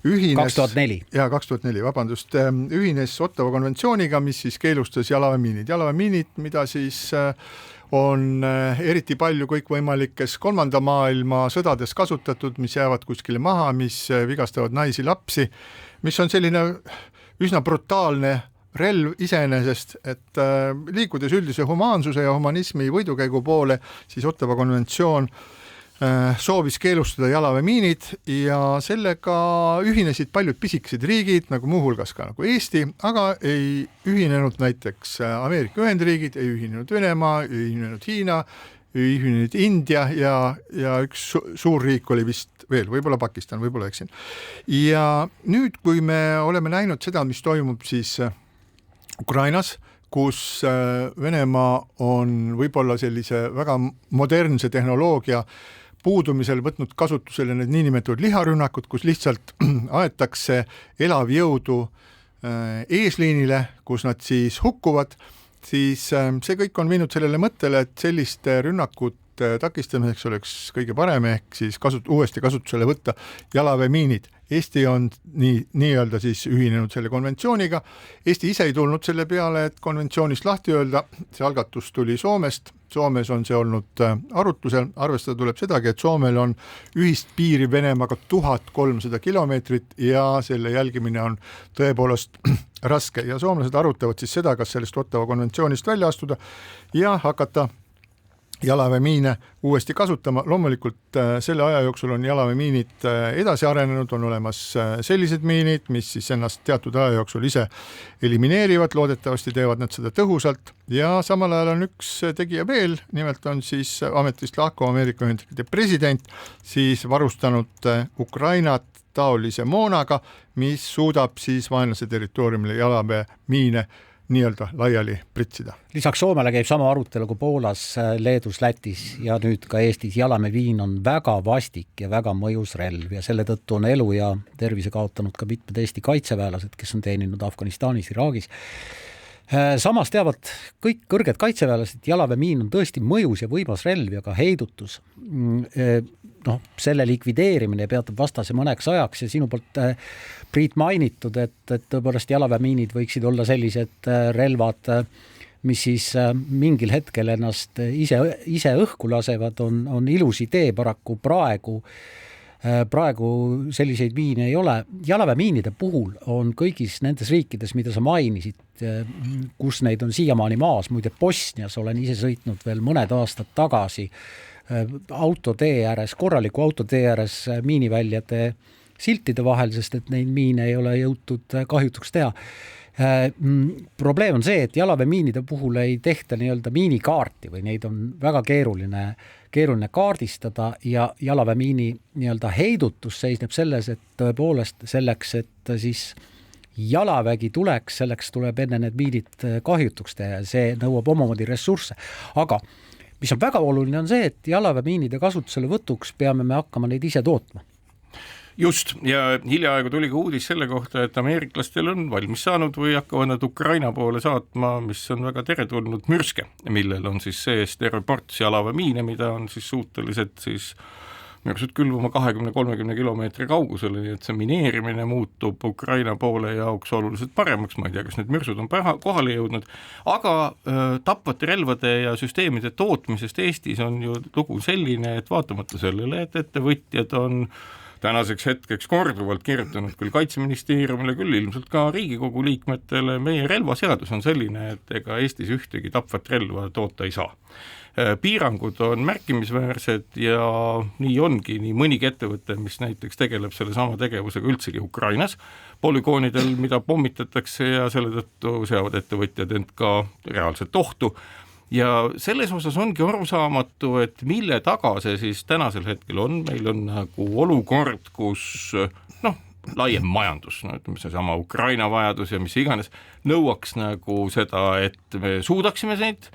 ühines 2004. Ja 2004, vabandust, ühines Ottawa konventsiooniga, mis siis keelustas jalaväemiinid. Jalaväemiinid, mida siis on eriti palju kõikvõimalikes kolmanda maailma sõdades kasutatud, mis jäävad kuskile maha, mis vigastavad naisi, lapsi, mis on selline üsna brutaalne relv iseenesest, et liikudes üldise humaansuse ja humanismi võidukäigu poole, siis Ottawa konventsioon soovis keelustada jalaväemiinid ja sellega ühinesid paljud pisikesed riigid, nagu muuhulgas ka nagu Eesti, aga ei ühinenud näiteks Ameerika Ühendriigid, ei ühinenud Venemaa, ei ühinenud Hiina, ei ühinenud India ja üks suur riik oli vist veel, võib-olla Pakistan, võib-olla eksin. Ja nüüd, kui me oleme näinud seda, mis toimub siis Ukrainas, kus Venemaa on võib-olla sellise väga modernse tehnoloogia puudumisel võtnud kasutusele need niinimetatud liharünnakud, kus lihtsalt aetakse elavjõudu eesliinile, kus nad siis hukkuvad, siis see kõik on viinud sellele mõttele, et selliste rünnakut takistamiseks oleks kõige parem ehk siis uuesti kasutusele võtta jalaväemiinid. Eesti on nii-öelda siis ühinenud selle konventsiooniga. Eesti ise ei tulnud selle peale, et konventsioonist lahti öelda. See algatus tuli Soomest. Soomes on see olnud arutlusel. Arvestada tuleb sedagi, et Soomel on ühist piiri Venemaaga 1300 kilomeetrit ja selle jälgimine on tõepoolest raske. Ja soomlased arutavad siis seda, kas sellest Ottawa konventsioonist välja astuda ja hakata jalaväemiine uuesti kasutama. Loomulikult selle aja jooksul on jalaväemiinid edasi arenenud, on olemas sellised miinid, mis siis ennast teatud aja jooksul ise elimineerivad, loodetavasti teevad nad seda tõhusalt ja samal ajal on üks tegija veel, nimelt on siis ametist lahkuv Ameerika Ühendriikide president siis varustanud Ukrainat taolise moonaga, mis suudab siis vaenlase territooriumile jalaväemiine nii-öelda laiali pritsida. Lisaks Soomele käib sama arutelu kui Poolas, Leedus, Lätis ja nüüd ka Eestis. Jalaväemiin on väga vastik ja väga mõjus relv ja selle tõttu on elu ja tervise kaotanud ka mitmed Eesti kaitseväelased, kes on teeninud Afganistanis, Iraagis. Samas teavad kõik kõrged kaitseväelased, et jalaväemiin on tõesti mõjus ja võimas relv ja ka heidutus. Selle likvideerimine peatab vastase mõneks ajaks ja sinu poolt Priit mainitud, et tõepoolest jalaväemiinid võiksid olla sellised relvad, mis siis mingil hetkel ennast ise õhku lasevad, on ilus idee, paraku praegu selliseid miine ei ole. Jalaväemiinide puhul on kõigis nendes riikides, mida sa mainisid, kus neid on siiamaani maas, muide Bosnias olen ise sõitnud veel mõned aastad tagasi autotee ääres, korraliku autotee ääres miiniväljade siltide vahel, sest et neid miine ei ole jõutud kahjutuks teha. Probleem on see, et jalaväemiinide puhul ei tehta nii-öelda miinikaarti või neid on väga keeruline kaardistada ja jalaväemiini nii-öelda heidutus seisneb selles, et tõepoolest selleks, et siis jalavägi tuleks, selleks tuleb enne need miinid kahjutuks teha ja see nõuab omamoodi ressursse. Aga mis on väga oluline on see, et jalaväemiinide kasutusele võtuks peame me hakkama neid ise tootma. Just, ja hiljaaegu tuli ka uudis selle kohta, et ameeriklastel on valmis saanud või hakkavad nad Ukraina poole saatma, mis on väga teretulnud mürske, millel on siis sees terve ports jalaväemiine, mida on siis suutelised siis mürsud külvama 20-30 kilomeetri kaugusele, nii et see mineerimine muutub Ukraina poole jaoks oluliselt paremaks, ma ei tea, kas need mürsud on kohale jõudnud, aga tapvate relvade ja süsteemide tootmisest Eestis on ju lugu selline, et vaatamata sellele, et ettevõtjad on tänaseks hetkeks korduvalt kirjutanud küll Kaitseministeeriumile, küll ilmselt ka Riigikogu liikmetele, meie relvaseadus on selline, et ega Eestis ühtegi tapvat relva toota ei saa. Piirangud on märkimisväärsed ja nii ongi, nii mõnigi ettevõte, mis näiteks tegeleb selle sama tegevusega üldsegi Ukrainas, polügoonidel, mida pommitatakse ja selle tõttu seavad ettevõtjad end ka reaalselt ohtu. Ja selles osas ongi arusaamatu, et mille taga see siis tänasel hetkel on, meil on nagu olukord, kus laiem majandus, ütleme see sama Ukraina vajadus ja mis iganes, nõuaks nagu seda, et me suudaksime neid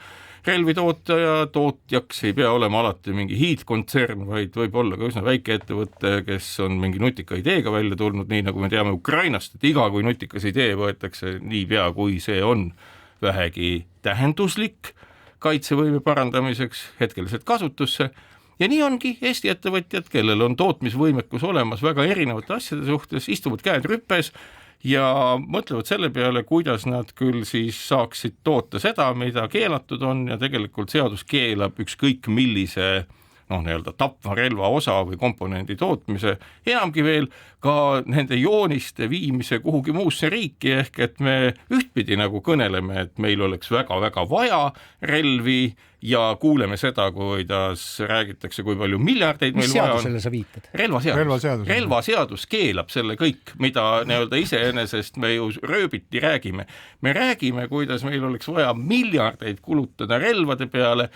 relvi toota ja tootjaks ei pea olema alati mingi hiidkontsern, vaid võib olla ka üsna väike ettevõte, kes on mingi nutika ideega välja tulnud, nii nagu me teame Ukrainast, et iga kui nutikas idee võetakse nii pea, kui see on vähegi tähenduslik kaitsevõime parandamiseks hetkeliselt kasutusse ja nii ongi Eesti ettevõtjad, kellel on tootmisvõimekus olemas väga erinevate asjade suhtes, istuvad käed rüppes ja mõtlevad selle peale, kuidas nad küll siis saaksid toota seda, mida keelatud on ja tegelikult seadus keelab ükskõik millise nii-öelda tapva relva osa või komponendi tootmise, enamgi veel ka nende jooniste viimise kuhugi muusse riiki, ehk et me ühtpidi nagu kõneleme, et meil oleks väga-väga vaja relvi ja kuuleme seda, kuidas räägitakse, kui palju miljardeid meil vaja on. Mis seadusele sa viitad? Relvaseadus keelab selle kõik, mida nii-öelda iseenesest me ju rööbiti räägime. Me räägime, kuidas meil oleks vaja miljardeid kulutada relvade peale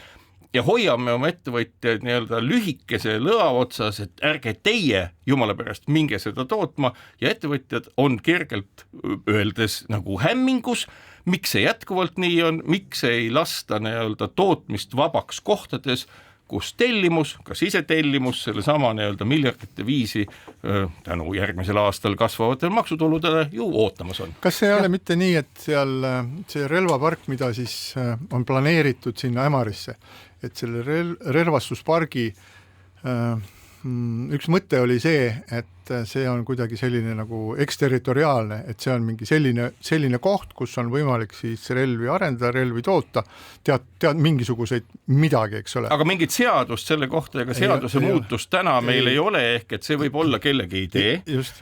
ja hoiame oma ettevõtjaid nii-öelda lühikese lõa otsas, et ärge teie jumala pärast minge seda tootma ja ettevõtjad on kergelt öeldes nagu hämmingus, miks see jätkuvalt nii on, miks ei lasta nii-öelda tootmist vabaks kohtades, kus tellimus, ka sisetellimus, selle sama nii-öelda miljardite viisi tänu järgmisel aastal kasvavatele maksutuludele ju ootamas on. Kas see ei ole mitte nii, et seal see relvapark, mida siis on planeeritud sinna Ämarisse, et selle relvastuspargi üks mõte oli see, et see on kuidagi selline nagu eksterritoriaalne, et see on mingi selline koht, kus on võimalik siis relvi arendada, relvi toota, tead mingisuguseid midagi, eks ole. Aga mingit seadust selle kohta ega seaduse muutust täna meil ei ole, ehk et see võib olla kellegi idee,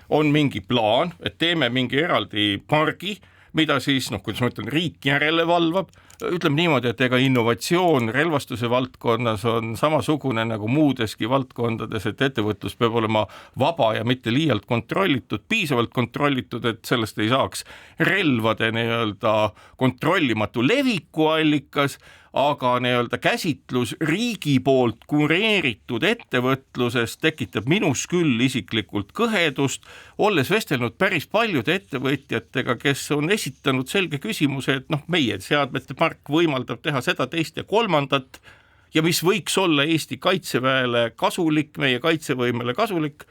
on mingi plaan, et teeme mingi eraldi pargi, mida siis, kuidas ma ütlen, riik järele valvab, ütleme niimoodi, et ega innovatsioon relvastuse valdkonnas on samasugune nagu muudeski valdkondades, et ettevõtlus peab olema vaba ja mitte liialt kontrollitud, piisavalt kontrollitud, et sellest ei saaks relvade nii-öelda kontrollimatu levikuallikas, aga nii-öelda käsitlus riigi poolt kureeritud ettevõtlusest tekitab minus küll isiklikult kõhedust, olles vestelnud päris paljude ettevõtjatega, kes on esitanud selge küsimuse, et meie seadmete park võimaldab teha seda, teist ja kolmandat ja mis võiks olla Eesti kaitseväele kasulik, meie kaitsevõimele kasulik,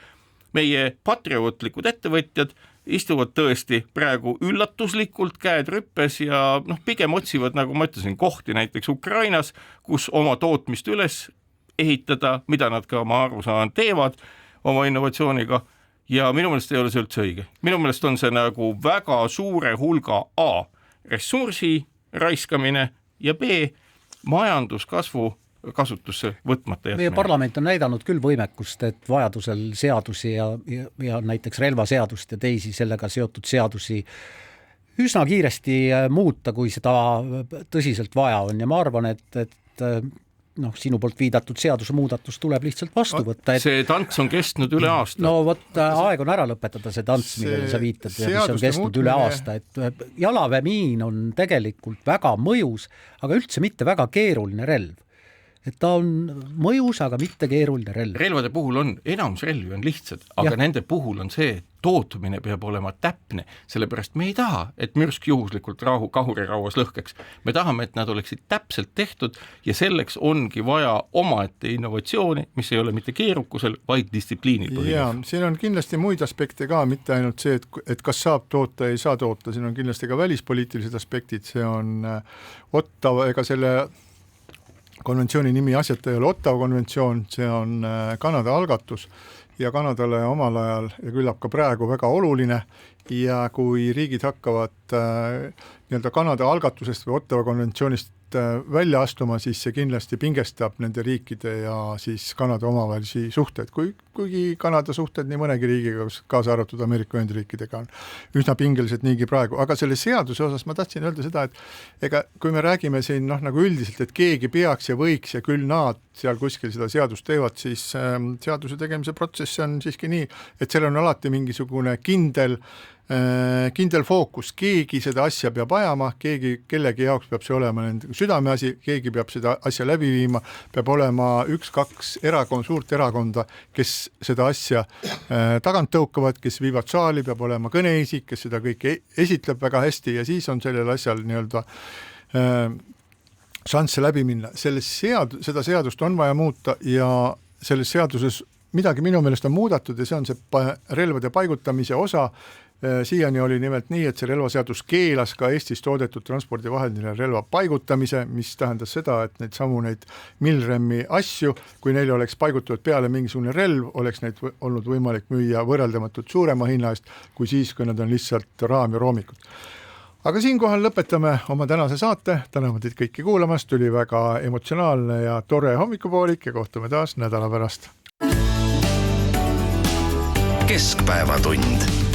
meie patriootlikud ettevõtjad istuvad tõesti praegu üllatuslikult käed rüppes ja pigem otsivad, nagu ma ütlesin, kohti näiteks Ukrainas, kus oma tootmist üles ehitada, mida nad ka oma arusaan teevad oma innovatsiooniga ja minu meelest ei ole see üldse õige. Minu meelest on see nagu väga suure hulga A, ressursi raiskamine ja B, majanduskasvu kasutusse võtmata jätmine. Meie parlament on näidanud küll võimekust, et vajadusel seadusi ja näiteks relvaseadust ja teisi sellega seotud seadusi üsna kiiresti muuta, kui seda tõsiselt vaja on ja ma arvan, et sinu poolt viidatud seaduse muudatus tuleb lihtsalt vastu võtta. See tants on kestnud üle aasta. No aeg on ära lõpetada see tants, millele sa viitad ja mis on kestnud üle aasta, et jalaväemiin on tegelikult väga mõjus, aga üldse mitte väga keeruline relv. Et ta on mõjus, aga mitte keeruline relv. Relvade puhul on, enamus relvi on lihtsad, aga nende puhul on see, et tootmine peab olema täpne, sellepärast me ei taha, et mürsk juhuslikult kahurirauas lõhkeks. Me tahame, et nad oleksid täpselt tehtud ja selleks ongi vaja omaette innovatsiooni, mis ei ole mitte keerukusel, vaid distsipliinil põhjus. Ja, siin on kindlasti muid aspekte ka, mitte ainult see, et kas saab toota, ei saa toota, siin on kindlasti ka välispoliitilised aspektid, see on Ottawa, ega selle konventsiooni nimi asjata ei ole Ottawa konventsioon, see on Kanada algatus ja Kanadale omal ajal ja küllap ka praegu väga oluline ja kui riigid hakkavad nii-öelda Kanada algatusest või Ottawa konventsioonist välja astuma, siis see kindlasti pingestab nende riikide ja siis Kanada omavahelisi suhteid, kuigi Kanada suhted nii mõnegi riigiga, kaasa arvatud Ameerika Ühendriikidega on üsna pingelised niigi praegu, aga selle seaduse osas ma tahtsin öelda seda, et ega kui me räägime siin nagu üldiselt, et keegi peaks ja võiks ja küll nad seal kuskil seda seadust teevad, siis seaduse tegemise protsess on siiski nii, et seal on alati mingisugune kindel fookus, keegi seda asja peab ajama, kellegi jaoks peab see olema nende südameasi, keegi peab seda asja läbi viima, peab olema 1-2 suurt erakonda, kes seda asja tagant tõukavad, kes viivad saali, peab olema kõneisik, kes seda kõike esitleb väga hästi ja siis on sellel asjal nii-öelda šansse läbi minna. Seda seadust on vaja muuta ja selles seaduses midagi minu meelest on muudatud ja see on see relvade paigutamise osa. Siiani oli nimelt nii, et see relvaseadus keelas ka Eestis toodetud transpordivahendile relva paigutamise, mis tähendas seda, et neid Milremi asju, kui neil oleks paigutatud peale mingisugune relv, oleks neid olnud võimalik müüa võrreldamatult suurema hinna eest, kui siis, kui nad on lihtsalt raam ja roomikud. Aga siinkohal lõpetame oma tänase saate, täname teid kõiki kuulamast, tuli väga emotsionaalne ja tore hommikupoolik ja kohtume taas nädala pärast. Keskpäevatund.